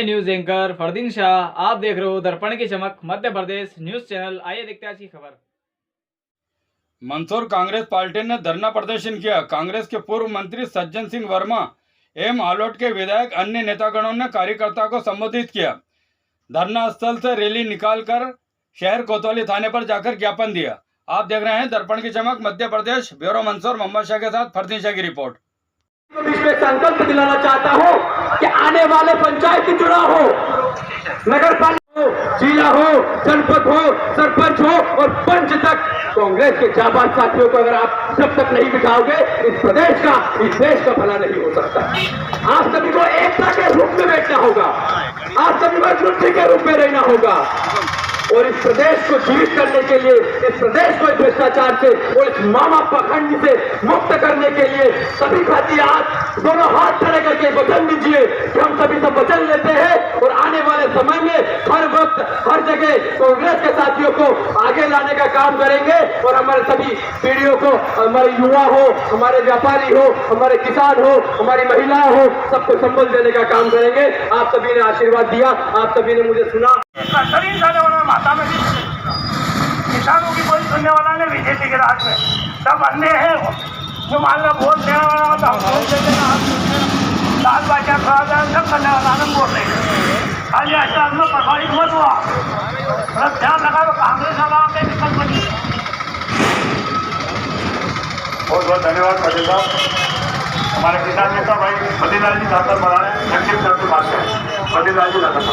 मैं news anchor Fardeen Shah, आप देख रहे हो दर्पण की चमक मध्य प्रदेश न्यूज चैनल। आइए देखते हैं आज की खबर। मंदसौर कांग्रेस पार्टी ने धरना प्रदर्शन किया। कांग्रेस के पूर्व मंत्री सज्जन सिंह वर्मा एवं आलोट के विधायक अन्य नेतागणों ने कार्यकर्ताओं को संबोधित किया। धरना स्थल से रैली निकालकर शहर कोतवाली थाने पर जाकर ज्ञापन दिया। आप देख रहे हैं दर्पण की चमक मध्य प्रदेश। ब्यूरो मंदसौर मोहम्मद शाह के साथ फरदीन शाह की रिपोर्ट। इसमें संकल्प दिलाना चाहता हूं कि आने वाले पंचायती चुनाव हो, नगर पालिका हो, जिला हो, जनपद हो, सरपंच हो और पंच तक कांग्रेस के जाबाज साथियों को अगर आप जब तक नहीं बिठाओगे इस प्रदेश का, इस देश का भला नहीं हो सकता। आप सभी को एकता के रूप में बैठना होगा, आप सभी को युद्ध के रूप में रहना होगा और इस प्रदेश को जीवित करने के लिए, इस प्रदेश को भ्रष्टाचार से और इस मामा पाखंड से मुक्त करने के लिए सभी साथी हाथ दोनों हाथ खड़े करके वचन दीजिए कि हम सभी सब वचन लेते हैं और आने वाले समय में हर वक्त हर जगह कांग्रेस के साथियों को आगे लाने का काम करेंगे और हमारे सभी पीढ़ियों को, हमारे युवा हो, हमारे व्यापारी हो, हमारे किसान हो, हमारी महिलाएं हो, सबको संबल देने का काम करेंगे। आप सभी ने आशीर्वाद दिया, आप सभी ने मुझे सुना। माता में किसानों की कोई सुनने वाला नहीं। बीजेपी के राज में सब अंधे हैं। जो मान लो वोट देने वाला होता है वोट दे देना, लाल बाजा खड़ा जाए सब करने वाला हम वोट नहीं। खाली ऐसा में प्रभावित मत हुआ, मतलब ध्यान लगा तो कांग्रेस वाला के विकल्प बनी। बहुत बहुत धन्यवाद पटेल साहब। हमारे किसान नेता भाई फतेहलाल जी ठाकर बना रहे हैं। संक्षिप्त शब्द बात करें फतेहलाल जी ठाकर।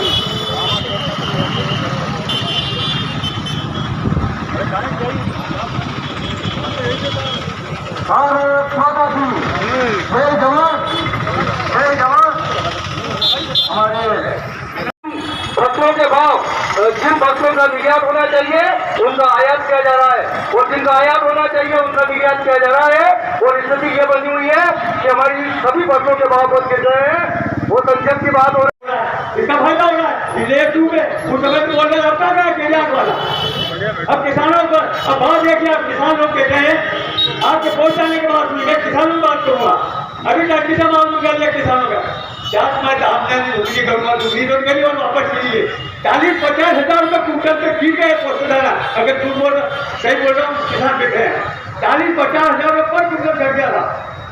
भारत माता की जय जवान, जय जवान। हमारे फसलों के भाव, जिन फसलों का निर्यात होना चाहिए उनका आयात किया जा रहा है और जिनका आयात होना चाहिए उनका निर्यात किया जा रहा है और स्थिति ये बनी हुई है कि हमारी सभी फसलों के भाव बहुत गिर रहे हैं। वो संकट की बात हो रही है, इसका फायदा हो रहा है। विधेयक 2 में उस समय बोलने लगता है निर्यात वाला। अब किसानों पर अब बात है कि आप किसान लोग कहते हैं आपके पहुंचाने के बाद मैं किसानों की बात करूंगा। अभी तक किसान मालूम कर लिया किसानों का क्या मैं आपने दूसरी करूंगा, दूसरी नोट करी और वापस लीजिए। 40-50 हजार रुपये कुंटल से गिर गए पोस्टदाना। अगर तू सही बोल रहा हूँ, किसान बैठे हैं 40-50 हजार रुपये पर कुंटल घट गया था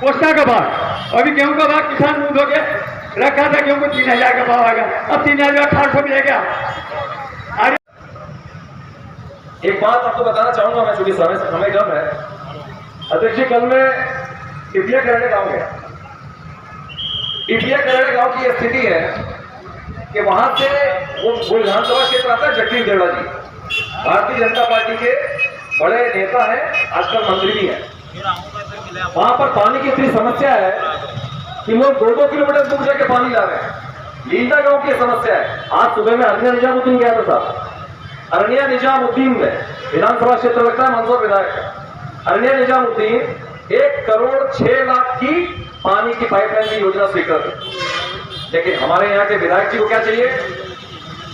पोस्टा का भाव। अभी गेहूं का भाव किसान मुंह धो के रखा था, गेहूं को 3000 का भाव आ गया, अब 3800 मिलेगा। एक बात आपको बताना चाहूंगा मैं, चूंकि समय कम है। अध्यक्ष जी, कल मैं टिपिया करने गांव गया। टिपिया करने गांव की स्थिति है कि वहां से वो विधानसभा क्षेत्र आता है जगदीश देवड़ा जी, भारतीय जनता पार्टी के बड़े नेता हैं, आजकल मंत्री भी हैं। वहां पर पानी की इतनी समस्या है कि लोग 2-2 किलोमीटर दूर जाके पानी ला रहे हैं। लीला गांव की समस्या है। आज सुबह में अरनिया निजामुद्दीन गया था साहब। अरनिया निजामुद्दीन में विधानसभा क्षेत्र लगता है मंदसौर विधायक का। अरनिया निजामुद्दीन 1 करोड़ 6 लाख की पानी की पाइपलाइन की योजना स्वीकृत है। लेकिन हमारे यहाँ के विधायक जी को क्या चाहिए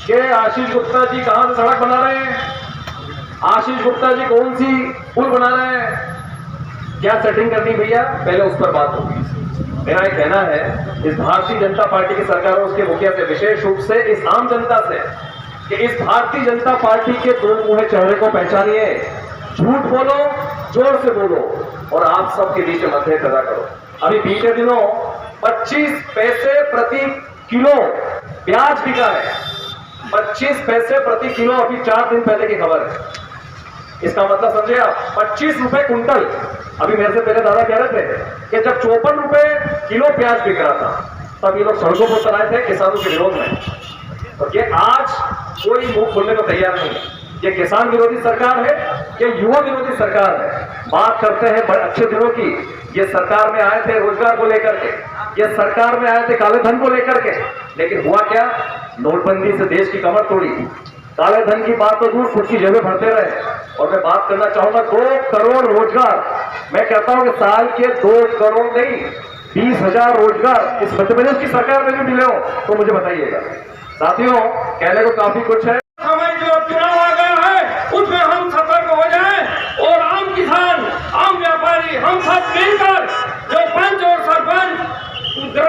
कि आशीष गुप्ता जी कहां से सड़क बना रहे हैं, आशीष गुप्ता जी कौन सी पुल बना रहे हैं, क्या सेटिंग करनी भैया, पहले उस पर बात होगी। मेरा एक कहना है इस भारतीय जनता पार्टी की सरकार और उसके मुखिया से, विशेष रूप से इस आम जनता से, कि इस भारतीय जनता पार्टी के 2 मुंहे चेहरे को पहचानिए। झूठ बोलो, जोर से बोलो और आप सबके बीच मध्य पैदा करो। अभी बीते दिनों 25 पैसे प्रति किलो प्याज बिका है। 25 पैसे प्रति किलो अभी 4 दिन पहले की खबर है। इसका मतलब समझे आप, 25 रुपए कुंटल। अभी मेरे से पहले दादा कह रहे थे कि जब 54 रुपए किलो प्याज बिक रहा था तब ये लोग सड़कों पर उतर आए थे किसानों के विरोध में। तो ये आज कोई मुंह खोलने को तैयार नहीं है। ये किसान विरोधी सरकार है, ये युवा विरोधी सरकार है। बात करते हैं बड़े अच्छे दिनों की। ये सरकार में आए थे रोजगार को लेकर के, ये सरकार में आए थे काले धन को लेकर के, लेकिन हुआ क्या, नोटबंदी से देश की कमर तोड़ी। काले धन की बात तो दूर, खुद की जेबें भरते रहे। और मैं बात करना चाहूंगा 2 करोड़ रोजगार, मैं कहता हूं कि साल के 2 करोड़ नहीं 20,000 रोजगार इस मध्य प्रदेश की सरकार में भी मिले हो तो मुझे बताइएगा। साथियों, कहने को काफी कुछ है। हमारे जो चुनाव आ गया है उसमें हम सतर्क हो जाएं और आम किसान, आम व्यापारी, हम सब मिलकर जो पंच और सरपंच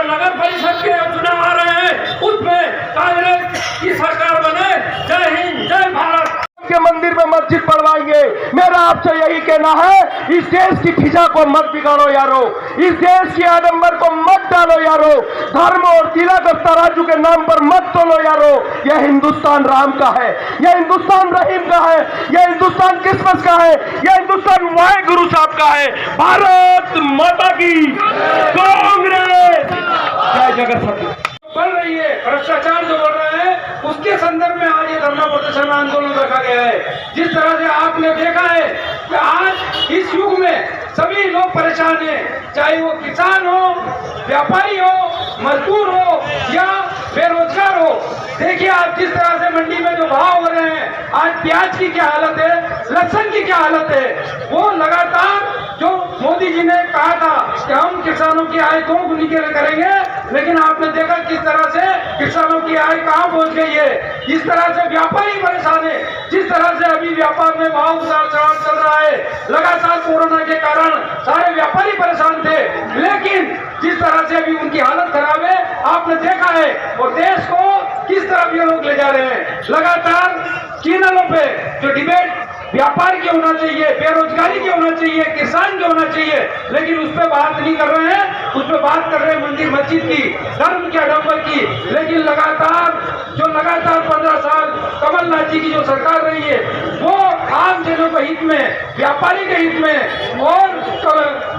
नगर परिषद के चुनाव आ रहे हैं उसमें कांग्रेस की सरकार बने। जय हिंद, जय भारत। के मंदिर में मस्जिद पढ़वाएंगे। मेरा आपसे यही कहना है, इस देश की फिजा को मत बिगाड़ो यारो, इस देश के आडंबर को मत डालो यारो, धर्म और तिलक और तराजू के नाम पर मत तोलो यारो। यह हिंदुस्तान राम का है, यह हिंदुस्तान रहीम का है, यह हिंदुस्तान किस्मत का है, यह हिंदुस्तान वाहेगुरु साहब का है। भारत माता की कांग्रेस, जय जगत सती। बढ़ रही है, भ्रष्टाचार जो बढ़ रहा है, उसके संदर्भ में आज ये धरना प्रदर्शन आंदोलन रखा गया है। जिस तरह से आपने देखा है कि आज इस युग में सभी लोग परेशान हैं, चाहे वो किसान हो, व्यापारी हो, मजदूर हो या बेरोजगार हो। देखिए आप जिस तरह से मंडी में जो भाव हो रहे हैं, आज प्याज की क्या हालत है, लहसुन की क्या हालत है। वो लगातार जो मोदी जी ने कहा था कि हम किसानों की आय दोगुनी करेंगे, लेकिन आपने देखा किस तरह से किसानों की आय कहां पहुंच गई है। इस तरह से व्यापारी परेशान है, जिस तरह से अभी व्यापार में भाव उतार चढ़ाव चल रहा है। लगातार कोरोना के कारण सारे व्यापारी परेशान थे, लेकिन जिस तरह से अभी उनकी हालत खराब है आपने देखा है। और देश को किस तरफ ये लोग ले जा रहे हैं। लगातार चैनलों पे जो डिबेट व्यापार की होना चाहिए, बेरोजगारी की होना चाहिए, किसान की होना चाहिए, लेकिन उस पर बात नहीं कर रहे हैं। उस पर बात कर रहे हैं मंदिर मस्जिद की, धर्म के आडंबर की। लेकिन लगातार 15 साल कमलनाथ जी की जो सरकार रही है, वो आम जनों के हित में, व्यापारी के हित में और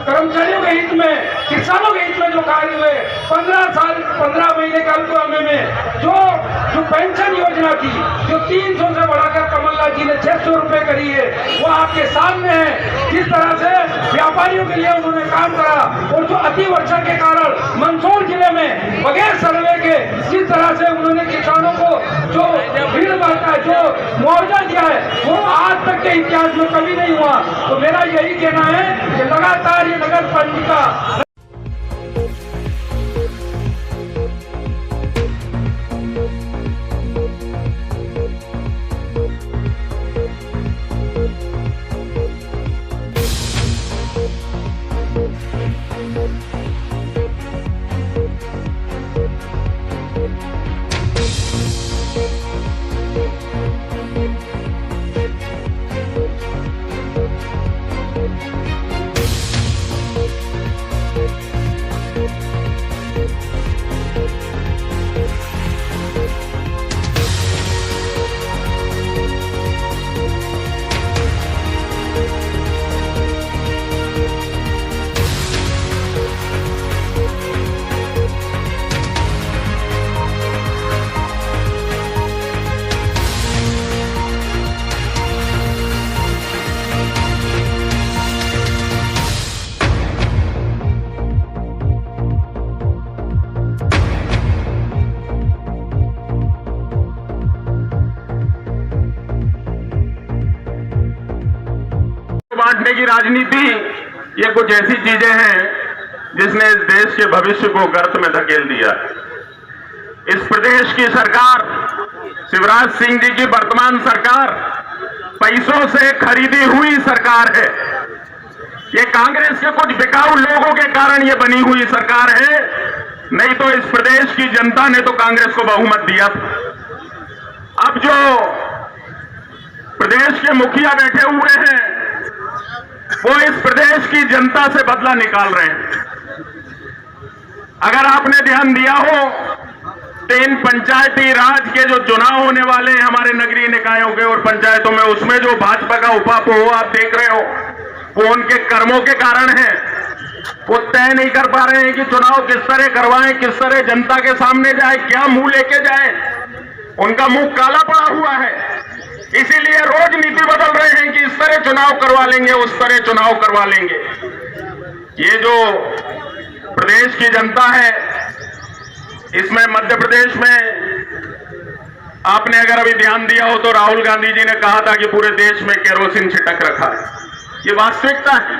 कर्मचारियों के हित में, किसानों के हित में जो कार्य हुए 15 महीने काल में जो पेंशन योजना थी, जो 300 से बढ़ाकर कमलनाथ जी ने 600 रुपए करी है, वो आपके सामने है। जिस तरह से व्यापारियों के लिए उन्होंने काम करा, और जो अति वर्षा के कारण मंदसौर जिले में बगैर सर्वे के जिस तरह से उन्होंने किसानों को जो भीड़ बांटा है, जो मुआवजा दिया है, वो आज तक के इतिहास में कभी नहीं हुआ। तो मेरा यही कहना है कि लगातार ये नगर पालिका बांटने की राजनीति, ये कुछ ऐसी चीजें हैं जिसने इस देश के भविष्य को गर्त में धकेल दिया। इस प्रदेश की सरकार, शिवराज सिंह जी की वर्तमान सरकार, पैसों से खरीदी हुई सरकार है। ये कांग्रेस के कुछ बिकाऊ लोगों के कारण ये बनी हुई सरकार है, नहीं तो इस प्रदेश की जनता ने तो कांग्रेस को बहुमत दिया था। अब जो प्रदेश के मुखिया बैठे हुए हैं, वो इस प्रदेश की जनता से बदला निकाल रहे हैं। अगर आपने ध्यान दिया हो तो इन पंचायती राज के जो चुनाव होने वाले हैं हमारे नगरीय निकायों के और पंचायतों में, उसमें जो भाजपा का उपापो आप देख रहे हो, वो उनके कर्मों के कारण है। वो तय नहीं कर पा रहे हैं कि चुनाव किस तरह करवाएं, किस तरह जनता के सामने जाए, क्या मुंह लेके जाए। उनका मुंह काला पड़ा हुआ है, इसीलिए रोज नीति बदल रहे हैं कि इस तरह चुनाव करवा लेंगे, उस तरह चुनाव करवा लेंगे। ये जो प्रदेश की जनता है, इसमें मध्य प्रदेश में आपने अगर अभी ध्यान दिया हो तो राहुल गांधी जी ने कहा था कि पूरे देश में केरोसिन छिटक रखा है। ये वास्तविकता है।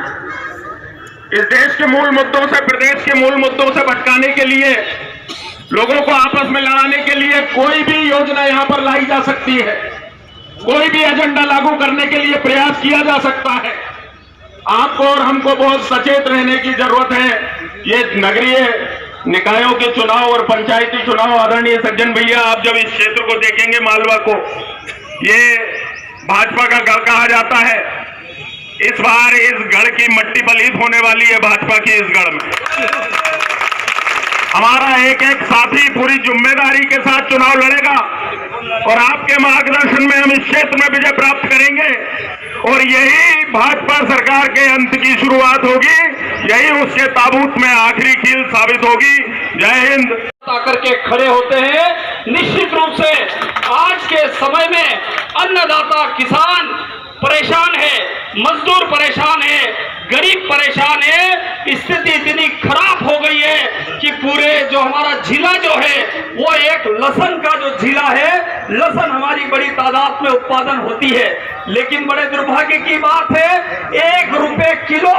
इस देश के मूल मुद्दों से, प्रदेश के मूल मुद्दों से भटकाने के लिए, लोगों को आपस में लड़ाने के लिए कोई भी योजना यहां पर लाई जा सकती है, कोई भी एजेंडा लागू करने के लिए प्रयास किया जा सकता है। आपको और हमको बहुत सचेत रहने की जरूरत है। ये नगरीय निकायों के चुनाव और पंचायती चुनाव, आदरणीय सज्जन भैया, आप जब इस क्षेत्र को देखेंगे, मालवा को, ये भाजपा का गढ़ कहा जाता है। इस बार इस गढ़ की मट्टी पलीत होने वाली है भाजपा की इस गढ़ में। हमारा एक एक साथी पूरी जिम्मेदारी के साथ चुनाव लड़ेगा और आपके मार्गदर्शन में हम इस क्षेत्र में विजय प्राप्त करेंगे और यही भाजपा सरकार के अंत की शुरुआत होगी, यही उसके ताबूत में आखिरी कील साबित होगी। जय हिंद। आकर के खड़े होते हैं। निश्चित रूप से आज के समय में अन्नदाता किसान परेशान है, मजदूर परेशान है, गरीब परेशान है। स्थिति इतनी खराब हो गई है कि पूरे जो हमारा जिला जो है वो एक लहसुन का जो जिला है, लहसुन हमारी बड़ी तादाद में उत्पादन होती है, लेकिन बड़े दुर्भाग्य की बात है 1 रुपए किलो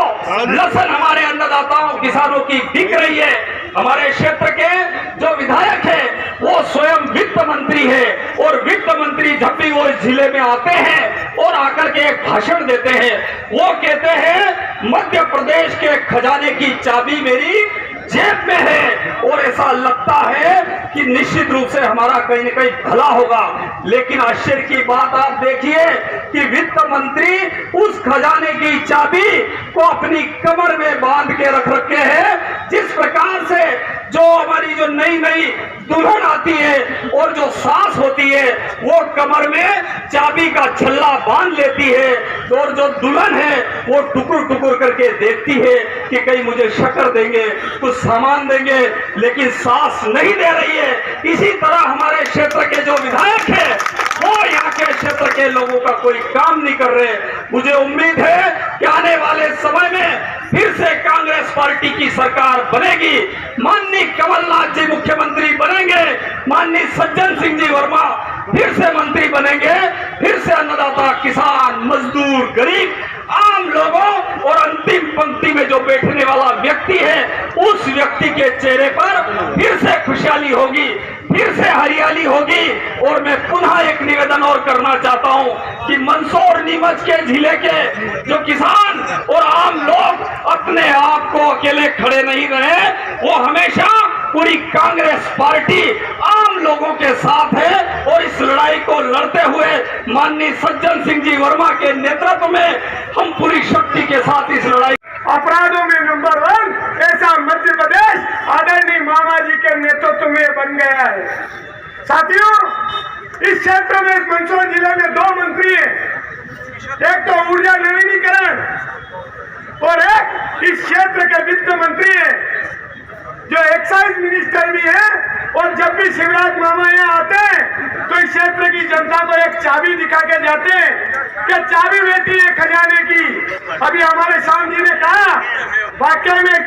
लहसुन हमारे अन्नदाताओं किसानों की बिक रही है। हमारे क्षेत्र के जो विधायक है वो स्वयं वित्त मंत्री है और वित्त मंत्री जब भी वो इस जिले में आते हैं और आकर के एक भाषण देते हैं, वो कहते हैं मध्य प्रदेश के खजाने की चाबी मेरी जेब में है और ऐसा लगता है कि निश्चित रूप से हमारा कहीं न कहीं भला होगा। लेकिन आश्चर्य की बात आप देखिए कि वित्त मंत्री उस खजाने की चाबी को अपनी कमर में बांध के रख रखे हैं। जिस प्रकार से जो हमारी जो नई नई दुल्हन आती है और जो सास होती है वो कमर में चाबी का छल्ला बांध लेती है और जो दुल्हन है वो टुकुर टुकुर करके देखती है कि कहीं मुझे शक्कर देंगे, कुछ सामान देंगे, लेकिन सास नहीं दे रही है। इसी तरह हमारे क्षेत्र के जो विधायक है वो यहाँ के क्षेत्र के लोगों का कोई काम नहीं कर रहे। मुझे उम्मीद है कि आने वाले समय में फिर से कांग्रेस पार्टी की सरकार बनेगी, माननीय कमलनाथ जी मुख्यमंत्री बनेंगे, माननीय सज्जन सिंह जी वर्मा फिर से मंत्री बनेंगे, फिर से अन्नदाता किसान मजदूर गरीब आम लोगों और अंतिम पंक्ति में जो बैठने वाला व्यक्ति है उस व्यक्ति के चेहरे पर फिर से खुशहाली होगी, फिर से हरियाली होगी। और मैं पुनः एक निवेदन और करना चाहता हूं कि मंदसौर नीमच के जिले के जो किसान और आम लोग अपने आप को अकेले खड़े नहीं रहे, वो हमेशा पूरी कांग्रेस पार्टी आम लोगों के साथ है और इस लड़ाई को लड़ते हुए माननीय सज्जन सिंह जी वर्मा के नेतृत्व में हम पूरी शक्ति के साथ इस लड़ाई। अपराधों में नंबर 1 ऐसा मध्य प्रदेश आदरणीय मामा जी के नेतृत्व में बन गया है। साथियों, इस क्षेत्र में मंदसौर जिले में 2 मंत्री हैं, एक तो ऊर्जा नवीनीकरण और एक इस क्षेत्र के वित्त मंत्री है जो एक्साइज मिनिस्टर भी है। और जब भी शिवराज मामा यहाँ आते हैं तो इस क्षेत्र की जनता को एक चाबी दिखा के जाते हैं कि चाबी बेटी है खजाने की। अभी हमारे श्याम जी ने कहा, वाकई में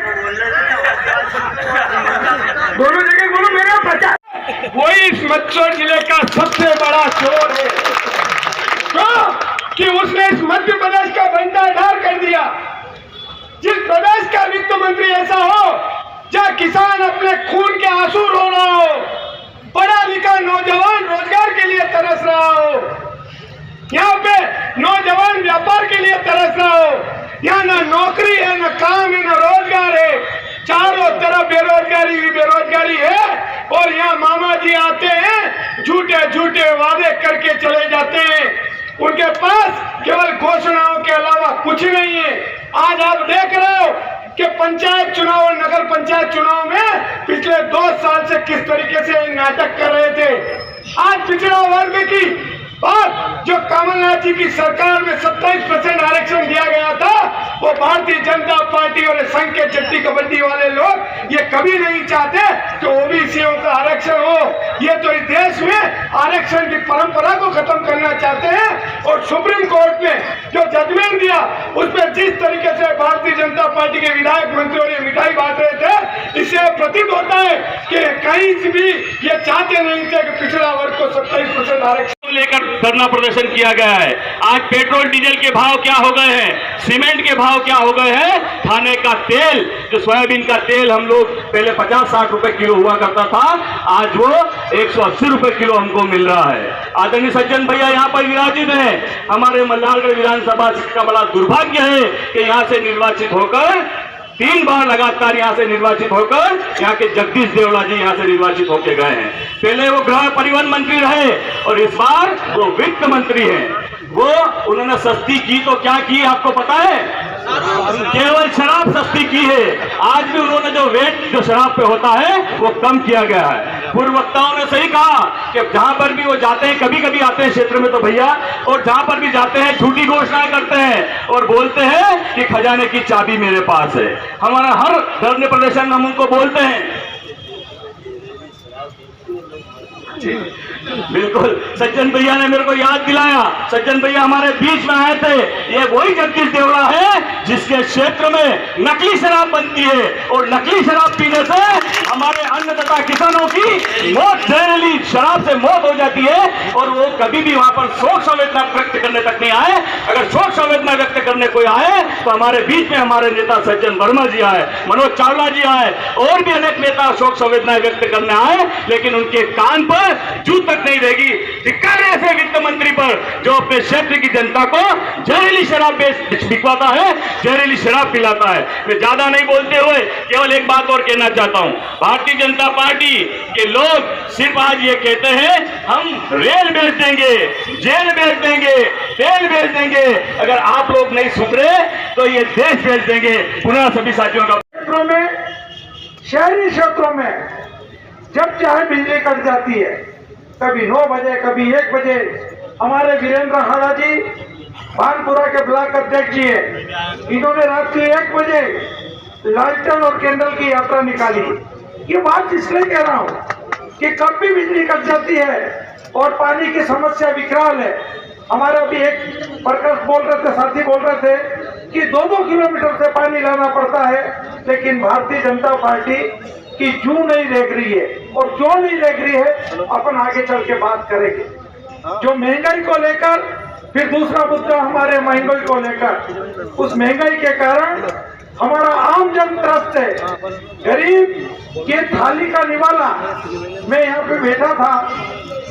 दोनों जगह बोलो मेरा प्रचार, वही इस मंदसौर जिले का सबसे बड़ा चोर है कि उसने इस मध्य प्रदेश का भंडार कर दिया। जिस प्रदेश का वित्त मंत्री ऐसा हो जहाँ किसान अपने खून के आंसू रो रहा हो, पढ़ा लिखा नौजवान रोजगार के लिए तरस रहा हो, यहाँ पे नौजवान व्यापार के लिए तरस रहा हो, यहाँ ना नौकरी है, ना काम है, ना रोजगार है, चारों तरफ बेरोजगारी ही बेरोजगारी है। और यहाँ मामा जी आते हैं, झूठे झूठे वादे करके चले जाते हैं, उनके पास केवल घोषणाओं के अलावा कुछ नहीं है। आज आप देख रहे हो कि पंचायत चुनाव और नगर पंचायत चुनाव में पिछले 2 साल से किस तरीके से नाटक कर रहे थे। आज पिछड़ा वर्ग की बात जो कमलनाथ जी की सरकार में 27% आरक्षण दिया गया था, वो भारतीय जनता पार्टी और संघ के चट्टी कबड्डी वाले लोग ये कभी नहीं चाहते कि ओबीसीओं का आरक्षण हो। ये तो इस देश में आरक्षण की परंपरा को खत्म करना चाहते हैं। और सुप्रीम कोर्ट ने जो जजमेंट दिया उस पर जिस तरीके से भारतीय जनता पार्टी के विधायक मंत्री और ये मिठाई बांट रहे थे, इससे प्रतीत होता है कि कहीं से भी ये चाहते नहीं थे कि पिछड़ा वर्ग को 27% आरक्षण लेकर धरना प्रदर्शन किया गया है। आज पेट्रोल डीजल के भाव क्या हो गए हैं, सीमेंट के भाव क्या हो गए हैं, खाने का तेल जो सोयाबीन का तेल हम लोग पहले 50-60 रुपए किलो हुआ करता था, आज वो 180 रुपए किलो हमको मिल रहा है। आदरणीय सज्जन भैया यहाँ पर विराजित हैं। हमारे मल्हारगढ़ विधानसभा का बड़ा दुर्भाग्य है कि यहाँ से निर्वाचित होकर 3 बार लगातार यहाँ से निर्वाचित होकर यहाँ के जगदीश देवड़ा जी यहाँ से निर्वाचित होकर गए हैं। पहले वो गृह परिवहन मंत्री रहे और इस बार वो वित्त मंत्री हैं। वो उन्होंने सस्ती की तो क्या की आपको पता है? केवल शराब सस्ती की है। आज भी उन्होंने जो वेट जो शराब पे होता है वो कम किया गया है। पूर्व वक्ताओं ने सही कहा कि जहां पर भी वो जाते हैं, कभी कभी आते हैं क्षेत्र में तो भैया, और जहां पर भी जाते हैं झूठी घोषणाएं करते हैं और बोलते हैं कि खजाने की चाबी मेरे पास है। हमारा हर धरने प्रदर्शन में हम उनको बोलते हैं। बिल्कुल, सज्जन भैया ने मेरे को याद दिलाया। सज्जन भैया हमारे बीच में आए थे। ये वही जगदीश देवड़ा है जिसके क्षेत्र में नकली शराब बनती है और नकली शराब पीने से हमारे अन्नदाता किसानों की मौत, जहरीली शराब से मौत हो जाती है और वो कभी भी वहां पर शोक संवेदना व्यक्त करने तक नहीं आए। अगर शोक संवेदना व्यक्त करने कोई आए तो हमारे बीच में हमारे नेता सज्जन वर्मा जी आए, मनोज चावला जी आए, और भी अनेक नेता शोक संवेदना व्यक्त करने आए, लेकिन उनके कान पर जू तक नहीं रहेगी। धिक्कार है ऐसे वित्त मंत्री पर जो अपने क्षेत्र की जनता को जहरीली शराब बिकवाता है, जहरीली शराब पिलाता है। मैं ज्यादा नहीं बोलते हुए केवल एक बात और कहना चाहता हूं। भारतीय जनता पार्टी के लोग सिर्फ आज ये कहते हैं हम रेल बेच देंगे, जेल बेच देंगे, तेल बेच देंगे। अगर आप लोग नहीं सुधरे तो ये देश बेच देंगे। पुनः सभी साथियों का क्षेत्रों में, शहरी क्षेत्रों में जब चाहे बिजली कट जाती है, कभी 9 बजे, कभी 1 बजे। हमारे वीरेंद्र हाड़ा जी भानपुरा के ब्लॉक अध्यक्ष जी है, इन्होंने रात के 1 बजे लालटेन और कैंडल की यात्रा निकाली। ये बात इसलिए कह रहा हूँ कि कब भी बिजली कट जाती है और पानी की समस्या विकराल है। हमारे अभी एक प्रकाश बोल रहे थे, साथी बोल रहे थे कि 2-2 किलोमीटर से पानी लाना पड़ता है, लेकिन भारतीय जनता पार्टी की जू नहीं देख रही है। और जो नहीं देख रही है अपन आगे चल के बात करेंगे। जो महंगाई को लेकर, फिर दूसरा मुद्दा हमारे महंगाई को लेकर, उस महंगाई के कारण हमारा आम जन त्रस्त है। गरीब के थाली का निवाला। मैं यहाँ पे बैठा था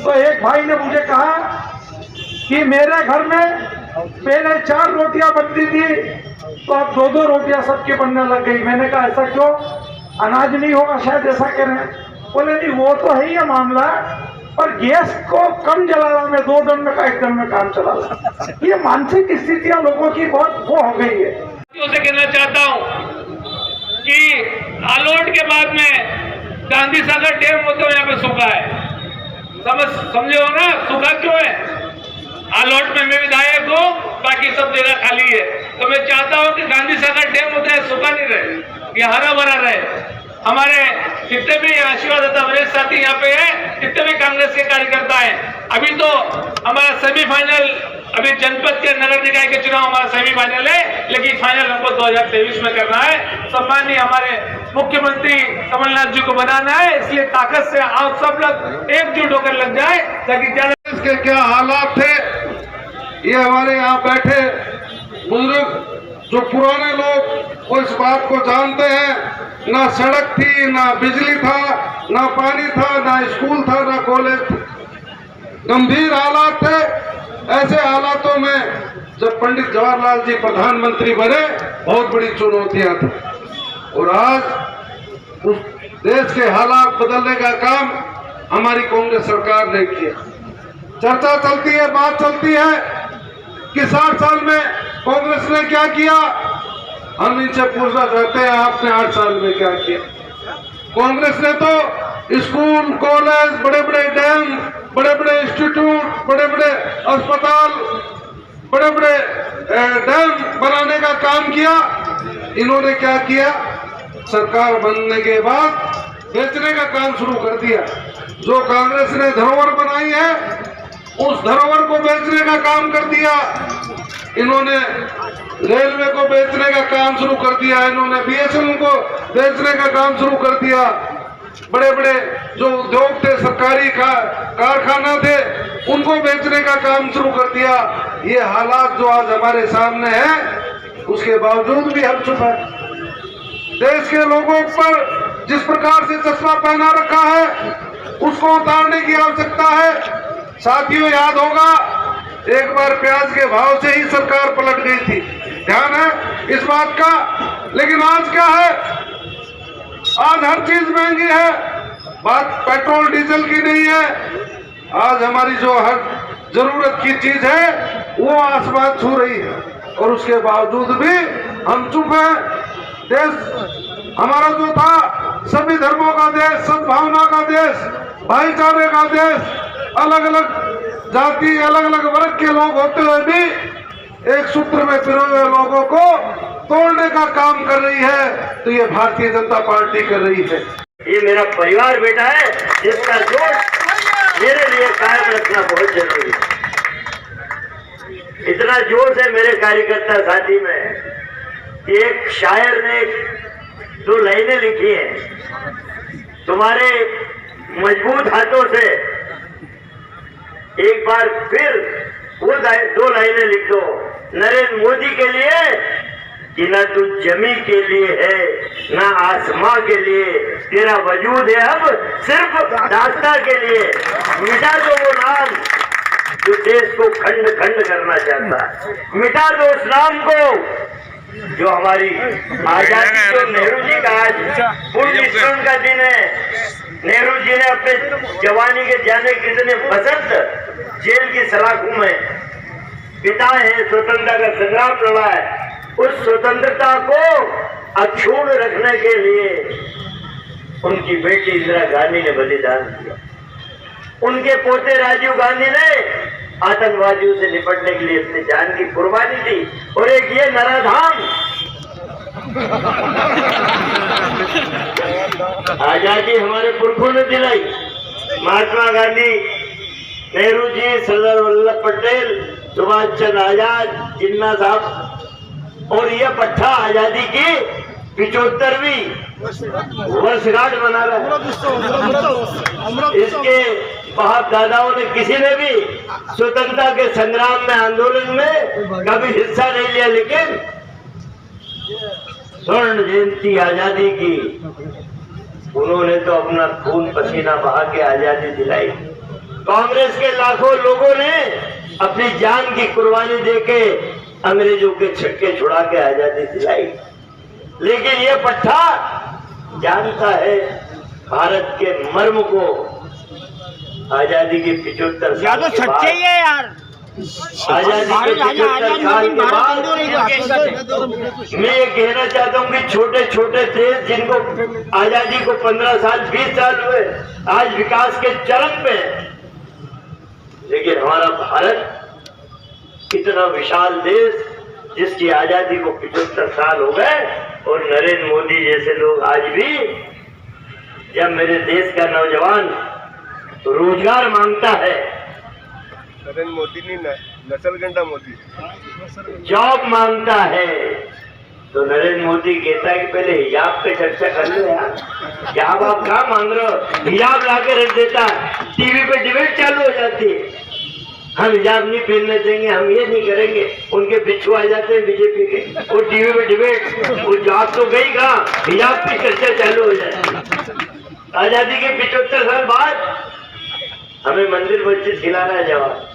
तो एक भाई ने मुझे कहा कि मेरे घर में पहले 4 रोटियां बनती थी तो अब 2-2 रोटियां सबके बनने लग गई। मैंने कहा ऐसा क्यों? अनाज नहीं होगा शायद, ऐसा कह रहे हैं। बोले नहीं, वो तो है ही है मामला, पर गैस को कम जलाना में 2 दिन में 1 दिन में काम चला रहा। ये मानसिक स्थितियां लोगों की बहुत वो हो गई है। से कहना चाहता हूं कि आलोट के बाद में गांधी सागर डैम होते हुए यहाँ पे सूखा है। समझे हो ना, सूखा क्यों है? आलोट में मैं विधायक हूँ, बाकी सब जगह खाली है। तो मैं चाहता हूँ कि गांधी सागर डैम होता है, सूखा नहीं रहे, ये हरा भरा रहे। हमारे जितने भी आशीर्वाद दाता वरिष्ठ साथी यहाँ पे है, जितने भी कांग्रेस के कार्यकर्ता हैं, अभी तो हमारा सेमीफाइनल, अभी जनपद के नगर निकाय के चुनाव हमारा सेमीफाइनल है, लेकिन फाइनल हमको 2023 में करना है। सम्माननीय हमारे मुख्यमंत्री कमलनाथ जी को बनाना है, इसलिए ताकत से आप सब लोग एकजुट होकर लग जाए ताकि ज्यादा। इसके क्या हालात थे, ये हमारे यहाँ बैठे बुजुर्ग जो पुराने लोग वो इस बात को जानते हैं। ना सड़क थी, ना बिजली था, ना पानी था, ना स्कूल था, ना कॉलेज था। गंभीर हालात थे। ऐसे हालातों में जब पंडित जवाहरलाल जी प्रधानमंत्री बने, बहुत बड़ी चुनौतियां थी और आज उस देश के हालात बदलने का काम हमारी कांग्रेस सरकार ने किया। चर्चा चलती है, बात चलती है कि 60 साल में कांग्रेस ने क्या किया। हम इनसे पूछना चाहते हैं, आपने 8 साल में क्या किया? कांग्रेस ने तो स्कूल, कॉलेज, बड़े बड़े डैम, बड़े बड़े इंस्टीट्यूट, बड़े बड़े अस्पताल, बड़े बड़े डैम बनाने का काम किया। इन्होंने क्या किया? सरकार बनने के बाद बेचने का काम शुरू कर दिया। जो कांग्रेस ने धरोहर बनाई है उस धरोहर को बेचने का काम कर दिया। इन्होंने रेलवे को बेचने का काम शुरू कर दिया, इन्होंने बीएसएनएल को बेचने का काम शुरू कर दिया। बड़े बड़े जो उद्योग थे, सरकारी कारखाना थे, उनको बेचने का काम शुरू कर दिया। ये हालात जो आज हमारे सामने है, उसके बावजूद भी हम चुप हैं। देश के लोगों पर जिस प्रकार से चश्मा पहना रखा है उसको उतारने की आवश्यकता है। साथियों, याद होगा एक बार प्याज के भाव से ही सरकार पलट गई थी। ध्यान है इस बात का। लेकिन आज क्या है, आज हर चीज महंगी है। बात पेट्रोल डीजल की नहीं है, आज हमारी जो हर जरूरत की चीज है वो आसमान छू रही है, और उसके बावजूद भी हम चुप हैं। देश हमारा जो था सभी धर्मों का देश, सद्भावना का देश, भाईचारे का देश, अलग अलग जाति अलग अलग वर्ग के लोग होते हुए भी एक सूत्र में पिरोए हुए लोगों को तोड़ने का काम कर रही है, तो ये भारतीय जनता पार्टी कर रही है। ये मेरा परिवार बेटा है, जिसका जोश मेरे लिए कायम रखना बहुत जरूरी है। इतना जोश है मेरे कार्यकर्ता साथी में कि एक शायर ने 2 लाइनें लिखी हैं, तुम्हारे मजबूत हाथों से एक बार फिर वो 2 लाइनें लिख दो, नरेंद्र मोदी के लिए कि ना तू जमी के लिए है ना आसमां के लिए, तेरा वजूद है अब सिर्फ दास्ता के लिए। मिटा दो वो नाम जो देश को खंड खंड करना चाहता है, मिटा दो उस नाम को जो हमारी आजादी, जो नेहरू जी का आज पूर्ण स्मरण का दिन है। नेहरू जी ने अपने जवानी के जाने कितने बसंत जेल की सलाखों में बिताए हैं, स्वतंत्रता का संग्राम लड़ा है। उस स्वतंत्रता को अक्षुण्ण रखने के लिए उनकी बेटी इंदिरा गांधी ने बलिदान दिया, उनके पोते राजीव गांधी ने आतंकवादियों से निपटने के लिए अपनी जान की कुर्बानी दी, और एक ये नराधाम आजादी हमारे पुरखों ने दिलाई। महात्मा गांधी, नेहरू जी, सरदार वल्लभ पटेल, सुभाष चंद्र आजाद, जिन्ना साहब, और यह पट्टा आजादी की 75वीं वर्षगांठ मना रहा है। इसके बाप दादाओं ने किसी ने भी स्वतंत्रता के संग्राम में, आंदोलन में कभी हिस्सा नहीं लिया, लेकिन स्वर्ण जयंती आजादी की उन्होंने तो अपना खून पसीना बहा के आजादी दिलाई। कांग्रेस के लाखों लोगों ने अपनी जान की कुर्बानी देके अंग्रेजों के छक्के छुड़ा के आजादी दिलाई, लेकिन ये पट्टा जानता है भारत के मर्म को। आजादी के 75 साल के बाद, आजादी के 75 साल के बाद मैं ये कहना चाहता हूँ कि छोटे छोटे देश जिनको आजादी को 15 साल 20 साल हुए, आज विकास के चरम पे, लेकिन हमारा भारत कितना विशाल देश जिसकी आजादी को 75 साल हो गए, और नरेंद्र मोदी जैसे लोग आज भी, जब मेरे देश का नौजवान रोजगार मांगता है, नरेंद्र मोदी नहीं, नसलगंडा मोदी जॉब मांगता है, तो नरेंद्र मोदी कहता है कि पहले हिजाब पे चर्चा कर लो यार, हिजाब आप कहाँ मांग रहे हो, हिजाब ला के रख देता है, टीवी पे डिबेट चालू हो जाती है, हम हिजाब नहीं पहनने देंगे, हम ये नहीं करेंगे, उनके पिछू आ जाते हैं बीजेपी के, वो टीवी पे डिबेट, वो जॉब तो गई कहाँ, हिजाब की चर्चा चालू हो जाती है। आजादी के 75 साल बाद हमें मंदिर मस्जिद खिला रहा है जवाब,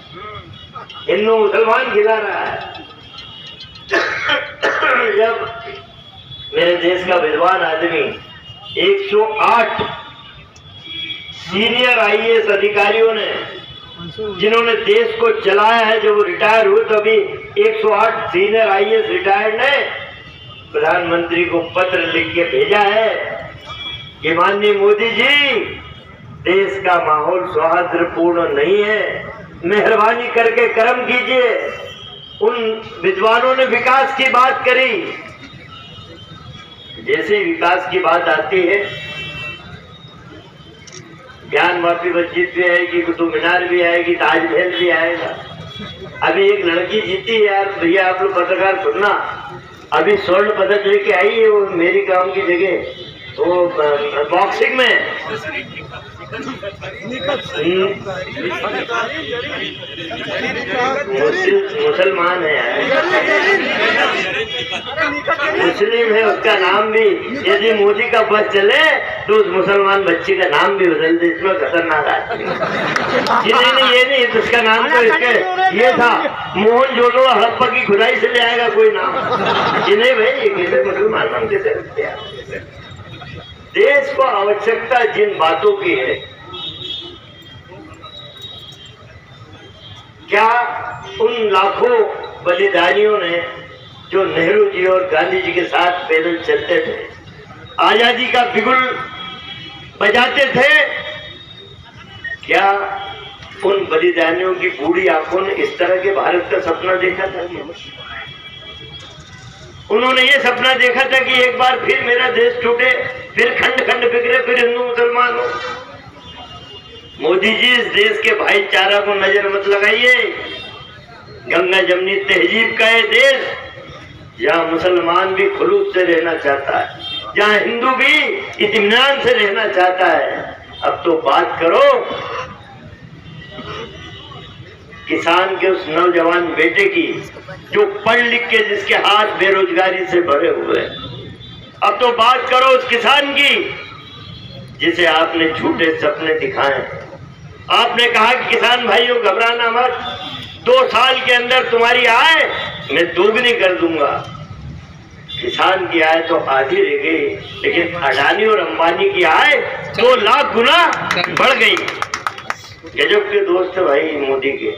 हिंदू मुसलमान खिला रहा है। जब मेरे देश का विद्वान आदमी 108 सीनियर आईएएस अधिकारियों ने, जिन्होंने देश को चलाया है, जो वो रिटायर हुए, तो अभी 108 सीनियर आईएएस रिटायर्ड ने प्रधानमंत्री को पत्र लिख के भेजा है कि माननीय मोदी जी, देश का माहौल सौहार्दपूर्ण नहीं है, मेहरबानी करके कर्म कीजिए। उन विद्वानों ने विकास की बात करी, जैसे विकास की बात आती है, ज्ञान वापी मस्जिद भी आएगी, कुतुब मीनार भी आएगी, ताजमहल भी आएगा। अभी एक लड़की जीती यार, भैया आप लोग पत्रकार सुनना, अभी स्वर्ण पदक लेके आई है, वो मेरी काम की जगह, वो बॉक्सिंग में मुसलमान है, मुस्लिम है, उसका नाम भी, यदि मोदी का बस चले तो उस मुसलमान बच्चे का नाम भी बदल दे, इसमें खतरनाक आदमी। नहीं, ये नहीं, तो उसका नाम तो इसके ये था, मोहन जोदड़ो हड़प्पा की खुदाई से ले आएगा कोई नाम। ये नहीं भाई, ये कैसे मुसलमान नाम कैसे रखते हैं? देश को आवश्यकता जिन बातों की है, क्या उन लाखों बलिदानियों ने जो नेहरू जी और गांधी जी के साथ पैदल चलते थे, आजादी का बिगुल बजाते थे, क्या उन बलिदानियों की बूढ़ी आंखों ने इस तरह के भारत का सपना देखा था? उन्होंने ये सपना देखा था कि एक बार फिर मेरा देश टूटे, फिर खंड खंड बिखरे, फिर हिंदू मुसलमान हो। मोदी जी, इस देश के भाईचारा को नजर मत लगाइए। गंगा जमनी तहजीब का ये देश, जहाँ मुसलमान भी खुलूस से रहना चाहता है, जहाँ हिंदू भी इत्मीनान से रहना चाहता है। अब तो बात करो किसान के उस नौजवान बेटे की जो पढ़ लिख के जिसके हाथ बेरोजगारी से भरे हुए हैं। अब तो बात करो उस किसान की जिसे आपने झूठे सपने दिखाए। आपने कहा कि किसान भाइयों घबराना मत, 2 साल के अंदर तुम्हारी आय मैं दोगुनी कर दूंगा। किसान की आय तो आधी रह गई, लेकिन अडानी और अंबानी की आय 2 लाख गुना बढ़ गई। गजब के दोस्त है भाई मोदी के।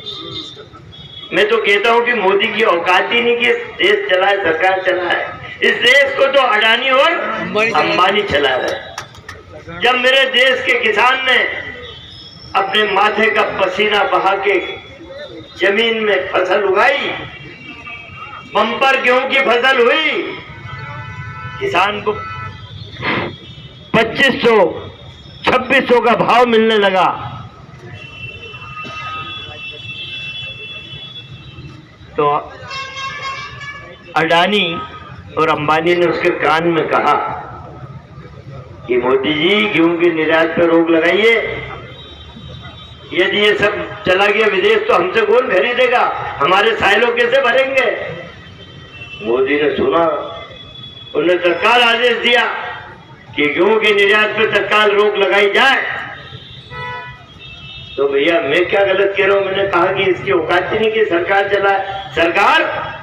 मैं तो कहता हूं कि मोदी की औकात ही नहीं कि देश चलाए, सरकार चलाए। इस देश को तो अडानी और अंबानी चला रहे। जब मेरे देश के किसान ने अपने माथे का पसीना बहा के जमीन में फसल उगाई, बम्पर गेहूं की फसल हुई, किसान को 2500 2600 का भाव मिलने लगा, तो अडानी और अंबानी ने उसके कान में कहा कि मोदी जी गेहूं के निर्यात पर रोक लगाइए, यदि ये सब चला गया विदेश तो हमसे कौन खरीदेगा, हमारे साइलों कैसे भरेंगे। मोदी ने सुना, उन्होंने तत्काल आदेश दिया कि गेहूं के निर्यात पर तत्काल रोक लगाई जाए। तो भैया मैं क्या गलत कह रहा हूं? मैंने कहा कि इसकी औकात नहीं कि सरकार चलाए। सरकार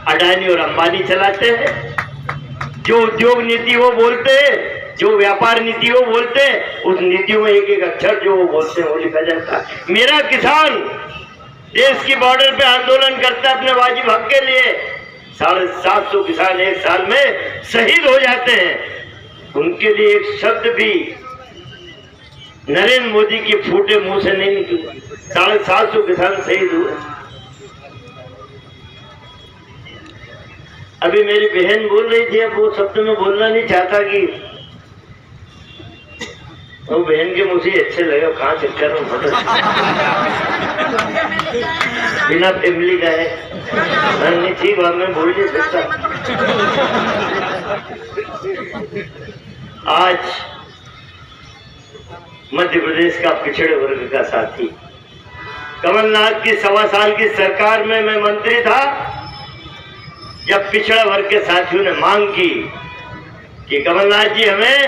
अडानी और अंबानी चलाते हैं। जो उद्योग नीति वो बोलते हैं, जो व्यापार नीति वो बोलते हैं, उस नीति में एक एक अक्षर जो वो बोलते हैं वो लिखा जाता है। मेरा किसान देश की बॉर्डर पे आंदोलन करता है अपने वाजिब हक के लिए, 750 किसान एक साल में शहीद हो जाते हैं। उनके लिए एक शब्द भी नरेंद्र मोदी के फूटे मुंह से नहीं निकला। 750 किसान शहीद हुए। अभी मेरी बहन बोल रही थी, अब वो शब्द में बोलना नहीं चाहता कि वो बहन के मुझे अच्छे लगे, कहाँ चक्कर में बिना फैमिली का है, नहीं ठीक बात मैं बोल नहीं सकता। आज मध्य प्रदेश का पिछड़े वर्ग का साथी, कमलनाथ की 1.25 साल की सरकार में मैं मंत्री था, जब पिछड़ा वर्ग के साथियों ने मांग की कि कमलनाथ जी हमें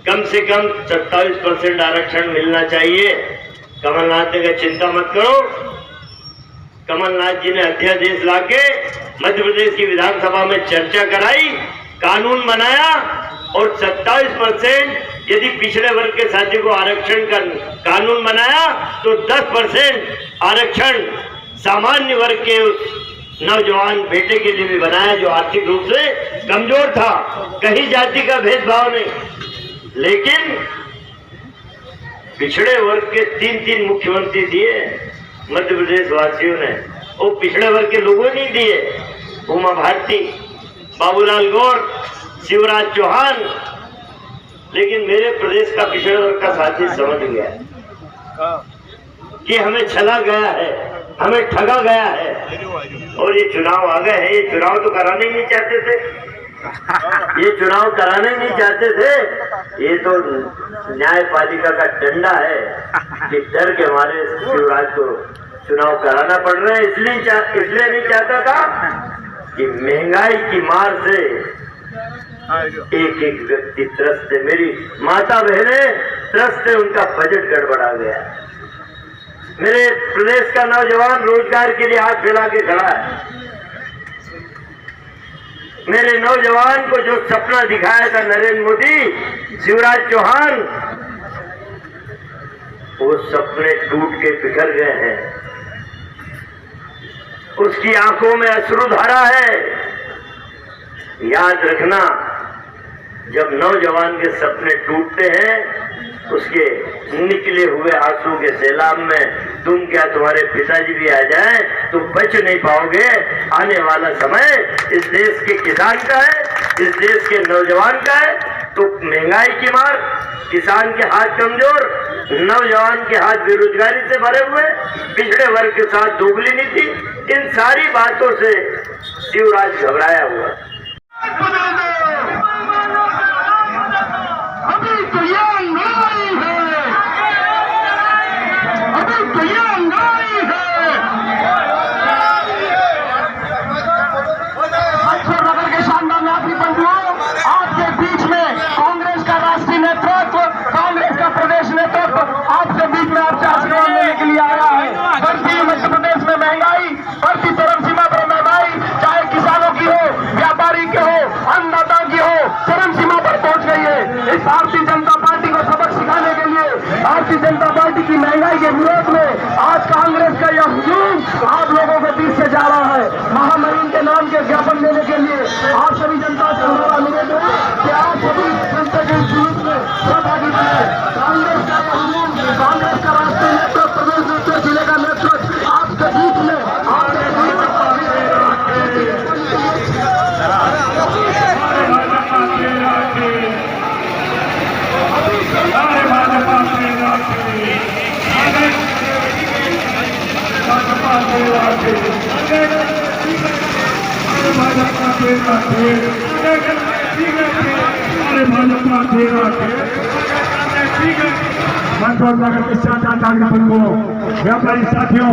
कम से कम 27% आरक्षण मिलना चाहिए, कमलनाथ ने कहा चिंता मत करो। कमलनाथ जी ने अध्यादेश लाके मध्य प्रदेश की विधानसभा में चर्चा कराई, कानून बनाया और 27% यदि पिछड़े वर्ग के साथियों को आरक्षण का कानून बनाया तो 10% आरक्षण सामान्य वर्ग के उस नौजवान बेटे के लिए भी बनाया जो आर्थिक रूप से कमजोर था। कहीं जाति का भेदभाव नहीं, लेकिन पिछड़े वर्ग के 3 मुख्यमंत्री दिए मध्य प्रदेश वासियों ने, वो पिछड़े वर्ग के लोगों ने दिए। उमा भारती, बाबूलाल गौर, शिवराज चौहान। लेकिन मेरे प्रदेश का पिछड़े वर्ग का साथी समझ गया कि हमें छला गया है, हमें ठगा गया है और ये चुनाव आ गए हैं। ये चुनाव तो कराने ही नहीं चाहते थे, ये चुनाव कराने नहीं चाहते थे, ये तो न्यायपालिका का डंडा है कि डर के हमारे शिवराज को चुनाव कराना पड़ रहा है। इसलिए नहीं चाहता था कि महंगाई की मार से एक एक व्यक्ति त्रस्त है, मेरी माता बहने त्रस्त है, उनका बजट गड़बड़ा गया। मेरे प्रदेश का नौजवान रोजगार के लिए हाथ फैला के खड़ा है। मेरे नौजवान को जो सपना दिखाया था नरेंद्र मोदी, शिवराज चौहान, वो सपने टूट के बिखर गए हैं। उसकी आंखों में अश्रुधारा है। याद रखना, जब नौजवान के सपने टूटते हैं, उसके निकले हुए आंसू के सैलाब में तुम क्या तुम्हारे पिताजी भी आ जाएं तो बच नहीं पाओगे। आने वाला समय इस देश के किसान का है, इस देश के नौजवान का है। तो महंगाई की मार, किसान के हाथ कमजोर, नौजवान के हाथ बेरोजगारी से भरे हुए, पिछड़े वर्ग के साथ दोगली नीति, इन सारी बातों से शिवराज घबराया हुआ। अभी तो ये अंगाई है, अभी तो ये अंगाई है। नगर के शानदार नागरिक बंधुओं, आपके बीच में कांग्रेस का राष्ट्रीय नेतृत्व, कांग्रेस का प्रदेश नेतृत्व आपके बीच में आपसे आशीर्वाद लेने के लिए आया है। बढ़ती मध्य प्रदेश में महंगाई, बढ़ती चरम सीमा पर महंगाई, चाहे किसानों की हो, व्यापारी की हो, अन्नदाता की हो, चरम सीमा पर पहुंच गई है। इस भारतीय जनता पार्टी को सबक सिखाने के लिए, भारतीय जनता पार्टी की महंगाई के विरोध में आज कांग्रेस का यह हुजूम आप लोगों के बीच से जा रहा है। महामहिम के नाम के ज्ञापन देने के लिए आप सभी जनता से हमारा अनुरोध है कि आप सभी जनता के जुलूस में सहभागी बने। कांग्रेस का यह हुजूम, कांग्रेस का राष्ट्रीय नेतृत्व, प्रदेश नेतृत्व, जिले का नेतृत्व आपके बीच में व्यापारी साथियों,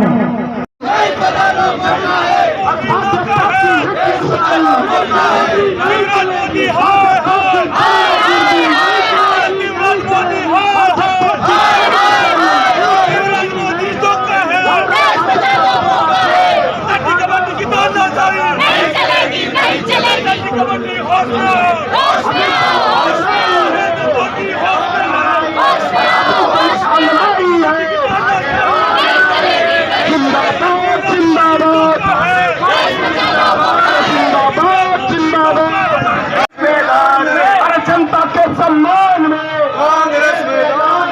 जनता के सम्मान में कांग्रेस मैदान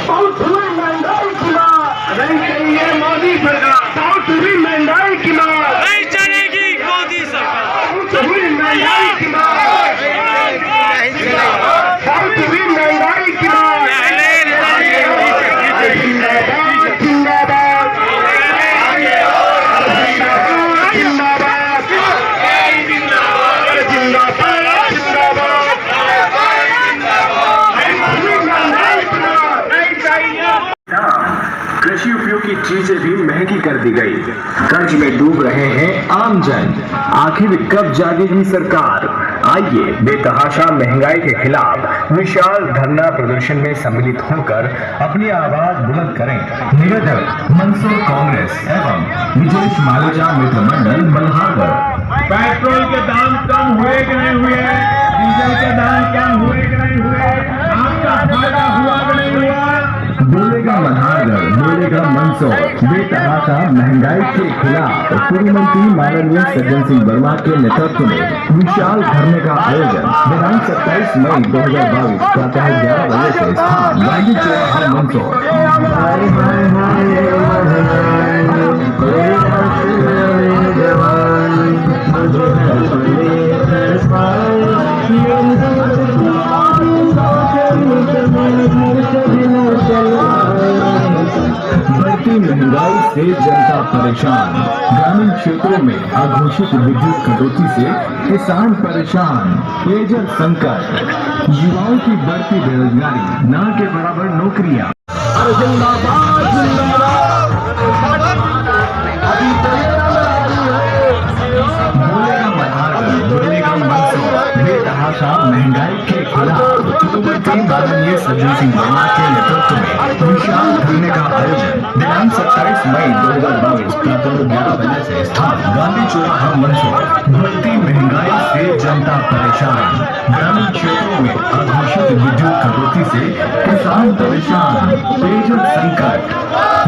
बहुत हुई महंगाई की मार नहीं चाहिए मोदी सरकार, बहुत हुई महंगाई की मार नहीं चलेगी मोदी सरकार, बहुत हुई महंगाई की मार, बहुत हुई महंगाई की मार। जिंदाबाद जिंदाबाद जिंदाबाद कृषि उपयोग की चीजें भी महंगी कर दी गई। कर्ज में डूब रहे हैं आम जन। आखिर कब जागेगी सरकार? आइए बेतहाशा महंगाई के खिलाफ विशाल धरना प्रदर्शन में सम्मिलित होकर अपनी आवाज बुलंद करें। निवेदक मंसूर कांग्रेस एवं विजय मालेजा मित्र मंडल मल्हारगढ़। पेट्रोल के दाम कम हुए कि नहीं हुए, डीजल के दाम कम हुए कि नहीं हुए, आपका फायदा हुआ कि नहीं हुआ? बोलेगा मल्हारगढ़, बोलेगा मंदसौर। बेतहाशा महंगाई के खिलाफ पूर्व मंत्री माननीय सज्जन सिंह वर्मा के नेतृत्व में विशाल धरने का आयोजन दिनांक 27 मई 2022 प्रातः 11 बजे से स्थान गांधी चौक मंदसौर। बढ़ती महंगाई से जनता परेशान, ग्रामीण क्षेत्रों में अघोषित विद्युत कटौती से किसान परेशान, पेयजल संकट, युवाओं की बढ़ती बेरोजगारी, न के बराबर नौकरियां। बोलेगा मल्हारगढ़, बोलेगा मंदसौर, बेतहाशा महंगाई के खिलाफ मुख्यमंत्री माननीय सज्जन सिंह वर्मा के नेतृत्व में विशाल धरने का आयोजन दिनांक 27 मई 2022 प्रातः 11 बजे से स्थान गांधी चौराहा मंदसौर। बढ़ती महंगाई से जनता परेशान, ग्रामीण क्षेत्रों में अघोषित विद्युत कटौती से किसान परेशान, पेयजल संकट,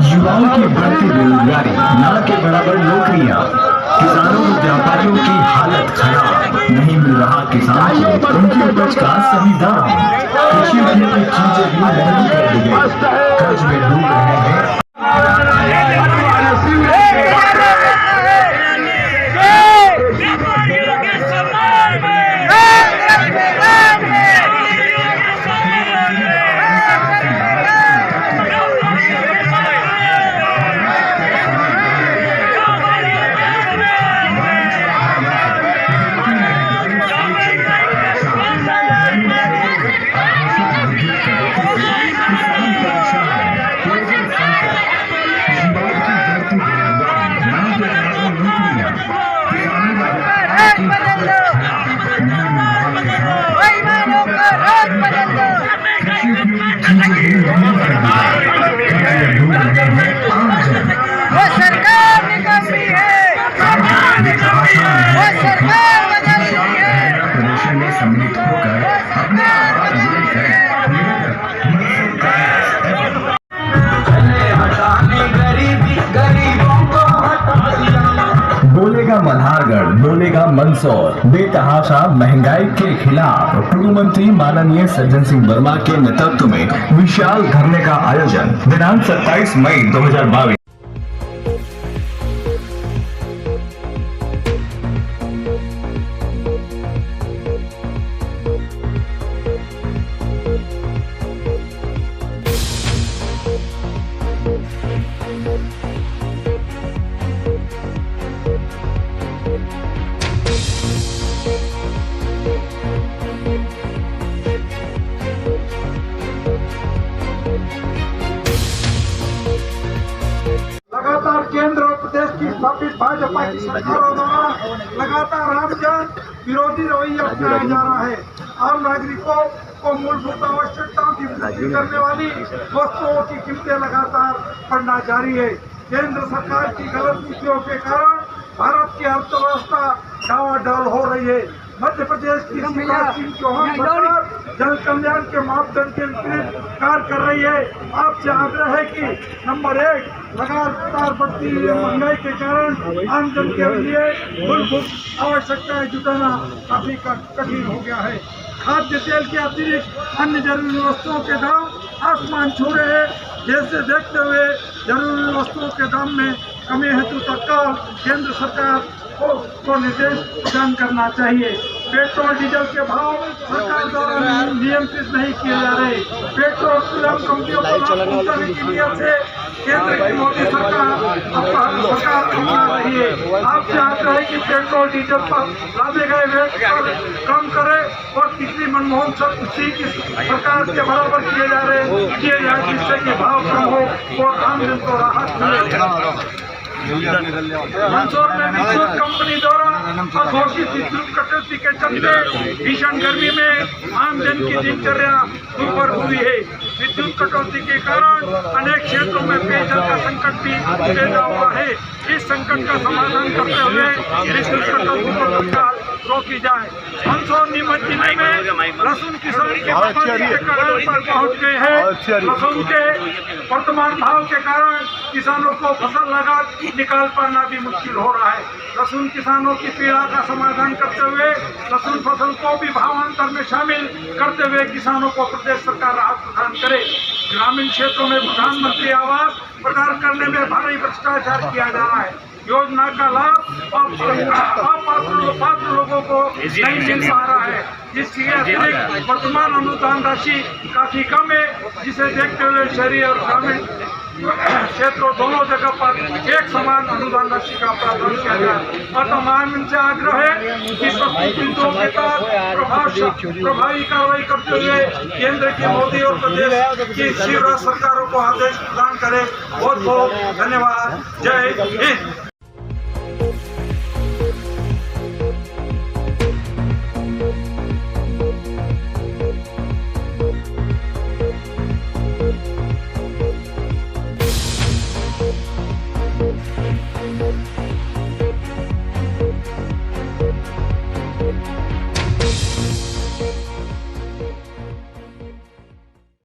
युवाओं की बढ़ती बेरोजगारी, न के बराबर नौकरियां, किसानों और व्यापारियों की हालत खराब, नहीं मिल रहा किसानों को उनकी उपज का सही दाम, कृषि की चीजें भी महंगी कर दी गई, कर्ज में डूब रहे हैं। प्रदर्शन में सम्मिलित होकर अपने आवाज बोलेगा मल्हारगढ़, बोलेगा मंदसौर, बेतहाशा महंगाई के खिलाफ पूर्व मंत्री माननीय सज्जन सिंह वर्मा के नेतृत्व में विशाल धरने का आयोजन दिनांक 27 मई 2022। केंद्र और प्रदेश की स्थापित भाजपा की सरकारों द्वारा लगातार रामजन विरोधी रवैया अपनाया जा रहा है। आम नागरिकों को मूलभूत आवश्यकताओं की पूर्ति करने वाली वस्तुओं की कीमतें लगातार बढ़ना जारी है। केंद्र सरकार की गलत नीतियों के कारण भारत की अर्थव्यवस्था डावाडोल हो रही है। मध्य प्रदेश की शिवराज सिंह चौहान सरकार जन कल्याण के मापदंड के विपरीत कार्य कर रही है। आपसे आग्रह है कि नंबर 1, लगातार बढ़ती हुई महंगाई के कारण आमजन के लिए मूलभूत आवश्यकताएं जुटाना काफी कठिन हो गया है। खाद्य तेल के अतिरिक्त अन्य जरूरी वस्तुओं के दाम आसमान छू रहे हैं। जैसे देखते हुए जरूरी वस्तुओं के दाम में कमी हेतु तत्काल केंद्र सरकार को निर्देश प्रदान करना चाहिए। पेट्रोल डीजल के भाव सरकार द्वारा नियंत्रित नहीं किए जा रहे। पेट्रोल कंपनियों को लाभ पहुंचाने की नियत से केंद्र की मोदी सरकार अपना रही है। आपसे आग्रह है कि पेट्रोल डीजल पर लादे गए वैट कम करे और पिछली मनमोहन सिंह की सरकार के बराबर किए जाए, जिससे कि भाव कम हो और आमजन को राहत मिले। मंदसौर में विद्युत कंपनी द्वारा अघोषित विद्युत कटौती के चलते भीषण गर्मी में आमजन की दिनचर्या दुर्भर हुई है। विद्युत कटौती के कारण अनेक क्षेत्रों में पेयजल का संकट भी पैदा हुआ है। इस संकट का समाधान करते हुए विद्युत कटौती को तत्काल रोकी जाए। मंदसौर नीमच जिले में लहसुन किसान के कगार पर पहुंच गए हैं। लहसुन के वर्तमान भाव के कारण किसानों को फसल लागत निकाल पाना भी मुश्किल हो रहा है। लहसुन किसानों की पीड़ा का समाधान करते हुए लहसुन फसल को भी भावांतर में शामिल करते हुए किसानों को प्रदेश सरकार राहत प्रदान करे। ग्रामीण क्षेत्रों में प्रधानमंत्री आवास प्रदान करने में भारी भ्रष्टाचार किया जा रहा है। योजना का लाभ अपात्र लोगों को नहीं मिल पा रहा है, जिसकी अतिरिक्त वर्तमान अनुदान राशि काफी कम है, जिसे देखते हुए शहरी और ग्रामीण क्षेत्रों दोनों जगह पर एक समान अनुदान राशि का प्रावधान किया जाए। अतः माननीय से आग्रह है कि प्रस्तुत बिंदुओं के तहत प्रभावी कार्रवाई करते हुए केंद्र की मोदी और प्रदेश की शिवराज सरकारों को आदेश प्रदान करे। बहुत बहुत धन्यवाद। जय हिंद।